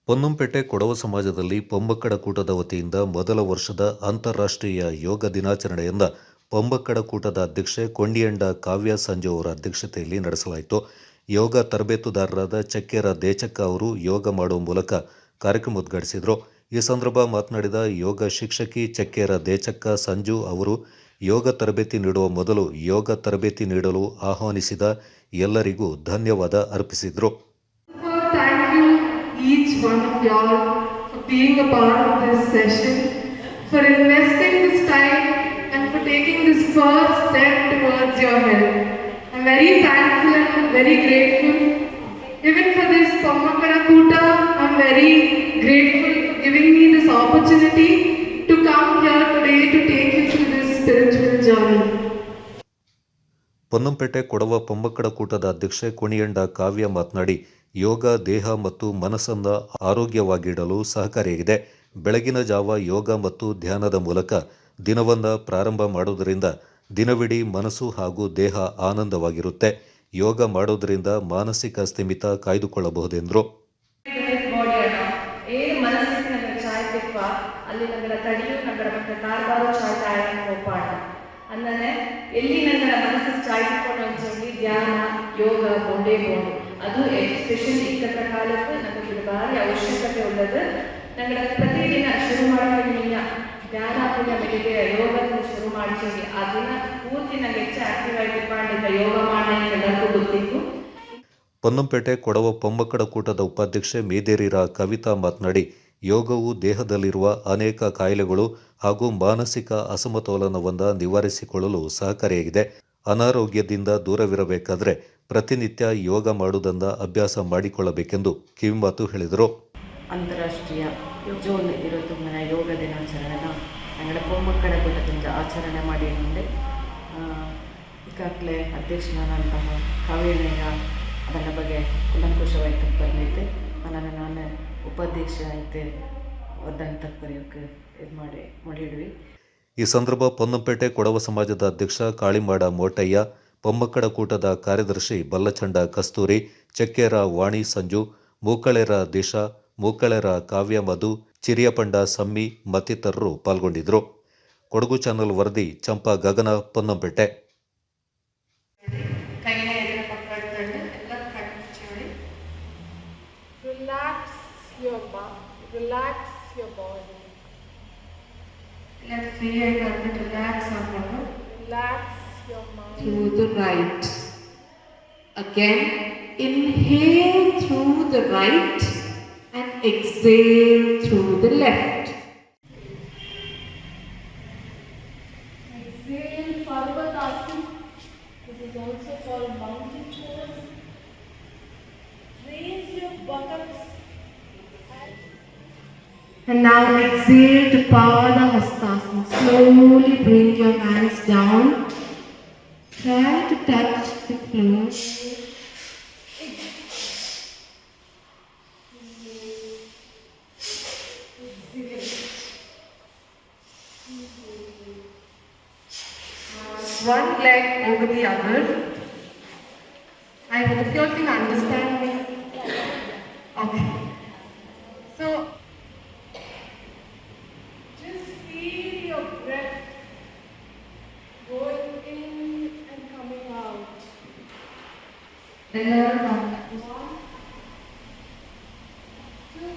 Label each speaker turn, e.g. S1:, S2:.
S1: ಪೊನ್ನಂಪೇಟೆ ಕೊಡವ ಸಮಾಜದಲ್ಲಿ ಪೊಂಬಕ್ಕಡ ಕೂಟದ ವತಿಯಿಂದ ಮೊದಲ ವರ್ಷದ ಅಂತಾರಾಷ್ಟ್ರೀಯ ಯೋಗ ದಿನಾಚರಣೆಯಿಂದ ಪೊಂಬಕ್ಕಡ ಕೂಟದ ಅಧ್ಯಕ್ಷೆ ಕೊಂಡಿಯಂಡ ಕಾವ್ಯ ಸಂಜು ಅವರ ಅಧ್ಯಕ್ಷತೆಯಲ್ಲಿ ನಡೆಸಲಾಯಿತು. ಯೋಗ ತರಬೇತುದಾರರಾದ ಚಕ್ಕೇರ ದೇಚಕ್ಕ ಅವರು ಯೋಗ ಮಾಡುವ ಮೂಲಕ ಕಾರ್ಯಕ್ರಮ ಉದ್ಘಾಟಿಸಿದರು. ಈ ಸಂದರ್ಭ ಮಾತನಾಡಿದ ಯೋಗ ಶಿಕ್ಷಕಿ ಚಕ್ಕೇರ ದೇಚಕ್ಕ ಸಂಜು ಅವರು ಯೋಗ ತರಬೇತಿ ನೀಡುವ ಮೊದಲು ಯೋಗ ತರಬೇತಿ ನೀಡಲು ಆಹ್ವಾನಿಸಿದ ಎಲ್ಲರಿಗೂ ಧನ್ಯವಾದ ಅರ್ಪಿಸಿದರು.
S2: Each one of y'all for being a part of this session, for investing this time and for taking this first step towards your health. I'm very thankful and I'm very grateful. Even for this Pommakkada Koota, I'm very grateful for giving me this opportunity to come here today to take you through this spiritual journey.
S1: Ponnampet Kodava ಪೊಂಬಕ್ಕಡ ಕೂಟದ ಅಧ್ಯಕ್ಷೆ ಕೊಂಡಿಯಂಡ ಕಾವ್ಯ ಮಾತನಾಡಿ, ಯೋಗ ದೇಹ ಮತ್ತು ಮನಸ್ಸನ್ನು ಆರೋಗ್ಯವಾಗಿಡಲು ಸಹಕಾರಿಯಾಗಿದೆ. ಬೆಳಗಿನ ಜಾವ ಯೋಗ ಮತ್ತು ಧ್ಯಾನದ ಮೂಲಕ ದಿನವನ್ನು ಪ್ರಾರಂಭ ಮಾಡುವುದರಿಂದ ದಿನವಿಡೀ ಮನಸ್ಸು ಹಾಗೂ ದೇಹ ಆನಂದವಾಗಿರುತ್ತೆ. ಯೋಗ ಮಾಡೋದರಿಂದ ಮಾನಸಿಕ ಸ್ಥಿಮಿತ ಕಾಯ್ದುಕೊಳ್ಳಬಹುದೆಂದರು.
S3: അങ്ങനെ എല്ലി ഞങ്ങളുടെ മനസ്സിൽ ചായക്കൊണ്ട് വെച്ചെങ്കിൽ ധ്യാന ಯೋಗ ಬೋಂಡೇ ಬೋಂಡು ಅದು ಎಸ್ಪೆಷಲಿ ಇಕ್ಕದ ಕಾಲಕ್ಕೆ ನಮಗೆ ಭಾರಿ ಅವಶ್ಯಕತೆ ಉಳ್ಳದು. ഞങ്ങളുടെ ಪ್ರತಿದಿನ ಶುರು ಮಾಡೋದಿಲ್ಲ ಧ್ಯಾನ ಪುಣ್ಯ ಬೆಳಿಗ್ಗೆ ಯೋಗದಿಂದ ಶುರು ಮಾಡ್ತೀವಿ. ಆ ದಿನ ಪೂರ್ತಿ ನಂಗೆ ಹೆಚ್ಚು ಆಕ್ಟಿವ್ ಆಗಿಪ್ಪ ಯೋಗ ಮಾಡಿ ಎಲ್ಲರಿಗೂ ಗೊತ್ತಿತ್ತು.
S1: ಪೊನ್ನಂಪೇಟೆ ಕೊಡವ ಪೊಂಬಕ್ಕಡ ಕೂಟದ ಉಪಾಧ್ಯಕ್ಷೆ ಮೇದೇರಿರ ಕವಿತಾ ಮಾತನಾಡಿ, ಯೋಗವು ದೇಹದಲ್ಲಿರುವ ಅನೇಕ ಕಾಯಿಲೆಗಳು ಹಾಗೂ ಮಾನಸಿಕ ಅಸಮತೋಲನವನ್ನು ನಿವಾರಿಸಿಕೊಳ್ಳಲು ಸಹಕಾರಿಯಾಗಿದೆ. ಅನಾರೋಗ್ಯದಿಂದ ದೂರವಿರಬೇಕಾದ್ರೆ ಪ್ರತಿನಿತ್ಯ ಯೋಗ ಮಾಡುವುದನ್ನು ಅಭ್ಯಾಸ ಮಾಡಿಕೊಳ್ಳಬೇಕೆಂದು ಕಿವಿಮಾತು ಹೇಳಿದರು.
S4: ಅಂತಾರಾಷ್ಟ್ರೀಯ ಜೂನ್ 21 ಯೋಗ ದಿನಾಚರಣೆನ ഞങ്ങളുടെ ಪೊಂಬಕ್ಕಡ ಕೂಟದಿಂದ ಆಚರಣೆ ಮಾಡಿದ್ದೆ. ಈಗಾಗಲೇ ಅಧ್ಯಕ್ಷನಾದಂತಹ ಕಾವ್ಯಣ್ಣ ಅದರ ಬಗ್ಗೆ ಕುಲಂಕುಷವಾಗಿ ಬಂದಿದ್ದೆ. ನಾನು ಉಪಾಧ್ಯಕ್ಷ ಐತೆ ಒದ್ದಂತ ಕರೆಯೋಕ್ಕೆ ಇದು ಮಾಡಿದ್ವಿ.
S1: ಈ ಸಂದರ್ಭ ಪೊನ್ನಂಪೇಟೆ ಕೊಡವ ಸಮಾಜದ ಅಧ್ಯಕ್ಷ ಕಾಳಿಮಾಡ ಮೋಟಯ್ಯ, ಪೊಮ್ಮಕ್ಕಡ ಕೂಟದ ಕಾರ್ಯದರ್ಶಿ ಬಲ್ಲಚಂಡ ಕಸ್ತೂರಿ, ಚಕ್ಕೇರ ವಾಣಿ ಸಂಜು, ಮೂಕಳೆರ ದಿಶಾ, ಮೂಕಳೆರ ಕಾವ್ಯ ಮಧು, ಚಿರಿಯಪಂಡ ಸಮ್ಮಿ ಮತ್ತಿತರರು ಪಾಲ್ಗೊಂಡಿದ್ದರು. ಕೊಡಗು ಚಾನಲ್ ವರದಿ ಚಂಪಾ ಗಗನ, Ponnampet.
S2: Relax your body. Let's see I got to relax our body. Relax your mind. Through the right. Again, inhale through the right and exhale through the left. Exhale Parvatasana. This is also called mountain pose. Raise your buttocks. And now exhale to Pada Hastasana. Slowly bring your hands down. Try to touch the floor. One leg over the other. I hope you all can understand me. Okay. So, One, 2,